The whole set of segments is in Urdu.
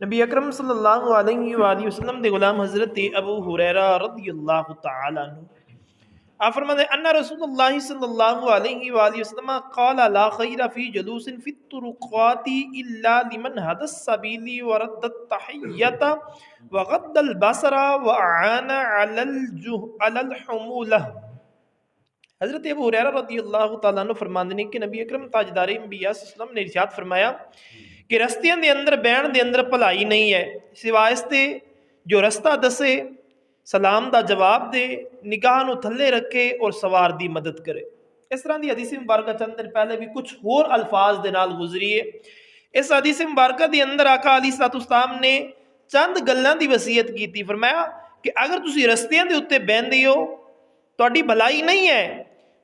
نبی اکرم صلی اللہ علیہ وآلہ وسلم دے غلام حضرت ابو ہریرہ رضی اللہ تعالی عنہ آپ فرماتے ہیں ان رسول اللہ صلی اللہ علیہ وآلہ وسلم قال لا خیر فی جلوس فی الطرقات الا لمن هدى السبیل ورد التحیۃ وغض البصر واعان علی الحمولہ۔ حضرت ابو ہریرہ رضی اللہ تعالیٰ عنہ فرماندے نے کہ نبی اکرم تاجدار انبیاء صلی اللہ علیہ وسلم نے ارشاد فرمایا کہ رستیاں دے اندر بہن دے اندر بھلائی نہیں ہے سوائے اس تے جو رستہ دسے، سلام دا جواب دے، نگاہ نو تھلے رکھے اور سوار دی مدد کرے۔ اس طرح دی حدیث مبارکہ چند دن پہلے بھی کچھ اور الفاظ دے نال گزری ہے۔ اس حدیث مبارکہ دے اندر آقا علیہ الصلوۃ والسلام نے چند گلاں دی وصیت کیتی، فرمایا کہ اگر تسی رستیاں دے اوتے بہندے ہو تہاڈی بھلائی نہیں ہے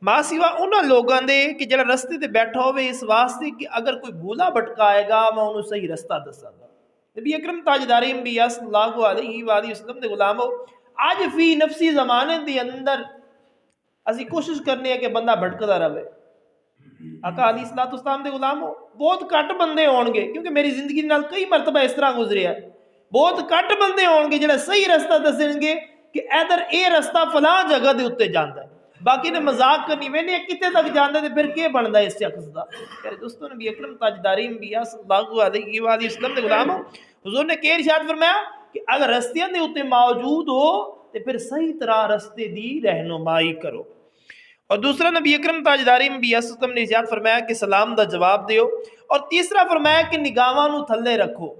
ماں سوا انہاں لوگاں دے کہ جڑا رستے تے بیٹھا ہوئے اس واسطے کہ اگر کوئی بھولا بھٹکائے گا میں انہوں صحیح رستہ دساں گا۔ نبی اکرم تاجدار انبیاء صلی اللہ علیہ وآلہ وسلم دے غلامو، آج فی نفسی زمانے دے اندر اسی کوشش کرنے ہیں کہ بندہ بھٹکدا رہے۔ آقا علیہ الصلوۃ والسلام دے غلامو بہت کٹ بندے ہون گے، کیونکہ میری زندگی نال کئی مرتبہ اس طرح گزرے ہے، بہت کٹ بندے ہون گے جڑے صحیح رستہ دسن گے کہ ادھر اے رستہ فلاں جگہ دے اوتے جاندا ہے، باقی نے مذاق کرنی وینے کتے تک جاندا تے پھر کی بندا اس شخص دا۔ میرے دوستو، نبی اکرم تاجدار انبیاء صلی اللہ علیہ وآلہ وسلم دے غلامو، حضور نے کہ ارشاد فرمایا کہ اگر رستیاں دے اوتے موجود ہو تے پھر صحیح طرح رستے دی رہنمائی کرو۔ اور دوسرا نبی اکرم تاجدار انبیاء صلی اللہ علیہ وسلم نے ارشاد فرمایا کہ سلام دا جواب دیو، اور تیسرا فرمایا کہ نگاہاں نو تھلے رکھو،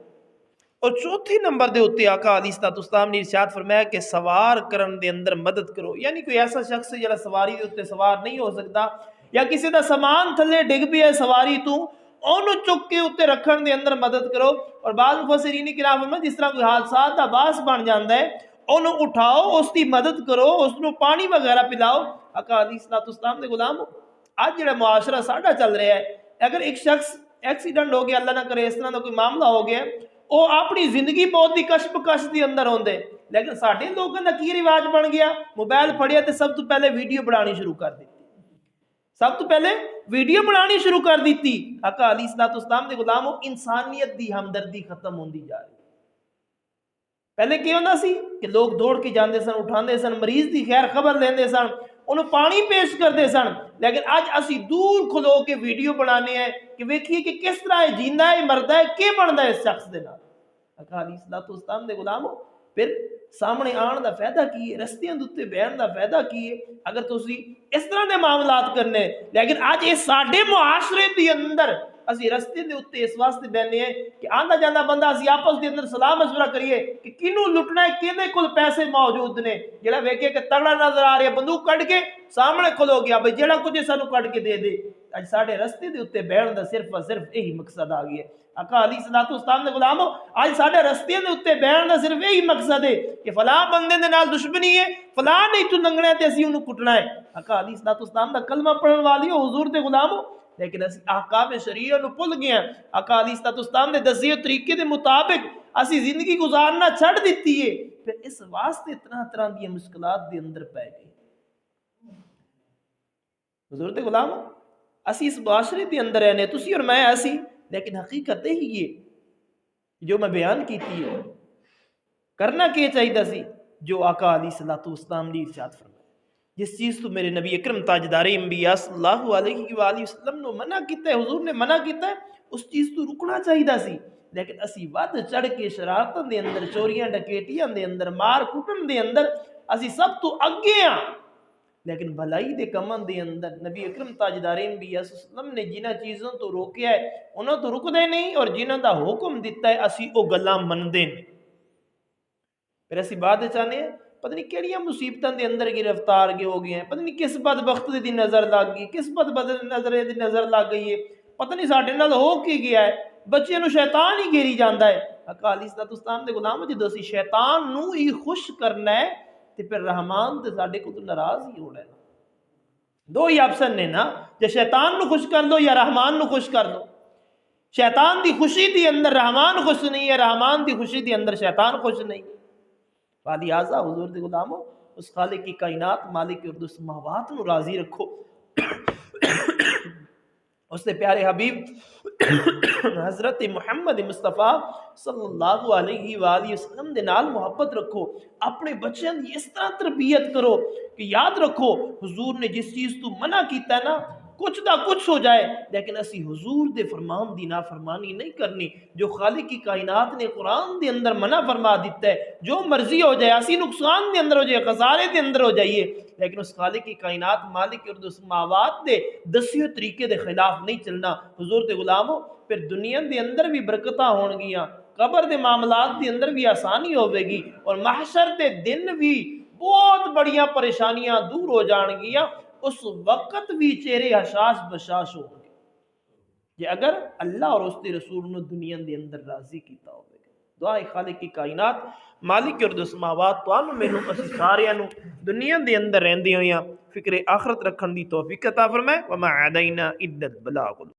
اور چوتھے نمبر دے اوتے آقا علیہ الصلوۃ والسلام نے ارشاد فرمایا کہ سوار کرن دے اندر مدد کرو، یعنی کوئی ایسا شخص ہے جڑا سواری دے اوتے سوار نہیں ہو سکتا یا کسی دا سامان تھلے ڈگ پیا ہے سواری تو اونوں چک کے اوتے رکھن دے اندر مدد کرو۔ اور بعض مفسرین کرام فرماتے جس طرح کوئی حادثات دا باعث بن جاندا ہے اونوں اٹھاؤ، اس دی مدد کرو، اس نو پانی وغیرہ پلاؤ۔ آقا علیہ الصلوۃ والسلام دے غلام، آج جڑا معاشرہ ساڈا چل رہا ہے، اگر ایک شخص ایکسیڈنٹ ہو گیا، اللہ نہ کرے اس طرح دا کوئی معاملہ ہو گیا، وہ اپنی زندگی بہت ہی کشمکش دی اندر ہوندے، لیکن ساڈے لوگوں دا کی رواج بن گیا، موبائل پھڑیا تے سب تو پہلے ویڈیو بنانی شروع کر دیتی، سب تو پہلے ویڈیو بنانی شروع کر دیتی۔ آقا علیہ الصلوۃ والسلام دے غلامو، انسانیت دی ہمدردی ختم ہوندی جا رہی۔ پہلے کی ہوندا سی کہ لوگ دوڑ کے جاندے سن، اٹھاندے سن، مریض دی خیر خبر لیندے سن، انہوں پانی پیش کردے سن، لیکن آج اسی دور کھلو کے ویڈیو بنانے ہیں کہ ویکھیے کہ کس طرح ہے، جیندہ ہے، مردہ ہے، کی بندا ہے اس شخص دے نال۔ آقا علیہ الصلوۃ والسلام دے غلامو، پھر سامنے آن دا فائدہ کی ہے، رستیاں دے اوتے بیٹھن دا فائدہ کی ہے اگر تسی اس طرح دے معاملات کرنے۔ لیکن آج یہ ساڈے معاشرے دے اندر اسی رستے دے اوتے اس واسطے بہنے ہیں کہ آندا جاندا بندہ اسی آپس دے اندر سلام مشورہ کریے کہ کینوں لٹنا ہے، کیندے کول پیسے موجود نے، جڑا ویکھے کہ تگڑا نظر آ رہا ہے بندوق کڈ کے سامنے کھلو گیا بھئی جڑا کچھ سانو کڈ کے دے دے۔ اج ساڈے رستے دے اوتے بیٹھن دا صرف اور صرف یہی مقصد آ گیا ہے۔ آقا علیہ الصلوۃ والسلام دے غلامو، آج ساڈے رستے دے اوتے بیٹھن دا صرف یہی مقصد ہے کہ فلاں بندے دے نال دشمنی ہے، فلاں نہیں تو لنگنا ہے تے اسی اونوں کٹنا ہے۔ آقا علیہ الصلوۃ والسلام دا کلمہ پڑھن والی حضور دے غلامو، لیکن اسی احکام شریعہ نو بھول گئے ہیں۔ آقا علیہ الصلوۃ والسلام دے دسے طریقے دے مطابق اسی زندگی گزارنا چھڑ دیتی ہے، پھر اس واسطے طرح طرح دی مشکلات دے اندر پے گئے۔ حضور دے غلام، اسی اس معاشرے دے اندر رہنے، تسی اور میں ایسی، لیکن حقیقت ہی یہ جو میں بیان کیتی ہے، کرنا کیا چاہیے سی جو آقا علیہ الصلوۃ والسلام نے ارشاد فرمایا۔ جس چیز تو میرے نبی اکرم تاجدار انبیاء صلی اللہ علیہ وآلہ وسلم نے منع کیتا ہے، حضور نے منع کیتا ہے، اس چیز تو رکنا چاہیے سی، لیکن اسی ود چڑھ کے شرارتاں دے اندر، چوریاں ڈکیٹیاں دے اندر، مار کٹن دے اندر اسی سب تو اگے ہاں، لیکن بھلائی دے کماں دے اندر نبی اکرم تاجدار انبیاء صلی اللہ علیہ وسلم نے جنہ چیزوں تو روکیا ہے انہوں تو رک دے نہیں، اور جنہوں دا حکم دیتا ہے اسی او گلاں من دے نہیں۔ پھر اسی بات چاہنے ہیں پتہ نہیں کیڑیاں مصیبتاں دے اندر گرفتار ہو گئے ہیں، پتہ نہیں کس بدبخت دی نظر لگ گئی، کس نظر دی نظر لگ گئی ہے، پتہ نہیں ساڈے نال ہو کی گیا ہے، بچے نو شیطان ہی گھیری جاندا ہے۔ آقا علیہ الصلوۃ والسلام دے غلام، جدوں اسی شیطان نو ہی خوش کرنا ہے تے پھر رحمان تے ساڈے کو تو ناراض ہی ہونا ہے۔ دو ہی آپشن نے نا، جے شیطان نو خوش کر دو یا رحمان نو خوش کر دو۔ شیطان دی خوشی دی اندر رحمان خوش نہیں ہے، رحمان دی خوشی دی اندر شیطان خوش نہیں ہے۔ لہٰذا حضور دے غلامو، اس خالق کی کائنات، مالک ارض و سماوات نو راضی رکھو۔ اس سے پیارے حبیب حضرت محمد مصطفیٰ صلی اللہ علیہ وآلہ وسلم دے نال محبت رکھو، اپنے بچوں کی اس طرح تربیت کرو کہ یاد رکھو حضور نے جس چیز تو منع کیتا ہے نا، کچھ دا کچھ ہو جائے لیکن اسی حضور دے فرمان دی نافرمانی نہیں کرنی۔ جو خالق کی کائنات نے قرآن دے اندر منع فرما دیتا ہے، جو مرضی ہو جائے، اسی نقصان دے اندر ہو جائے، خسارے دے اندر ہو جائیے، لیکن اس خالق کی کائنات مالک ارد السماوات دے دسیو طریقے دے خلاف نہیں چلنا۔ حضور دے غلاموں، پھر دنیا دے اندر بھی برکتاں ہون گیاں، قبر دے معاملات دے اندر بھی آسانی ہوے گی، اور محشر دے دن بھی بہت بڑیاں پریشانیاں دور ہو جان گیاں۔ اس وقت بھی چہرے حشاش بشاش ہو گے کہ اگر اللہ اور اس کے رسول نے دنیا دے اندر راضی کیتا ہوگا۔ دعائے خالق کی کائنات مالک ارد السماوات توانوں مینوں اسی ساریاں نوں دنیا دے اندر رہندے ہویاں فکر آخرت رکھن دی توفیق عطا فرمائے۔ وما علینا الا البلاغ۔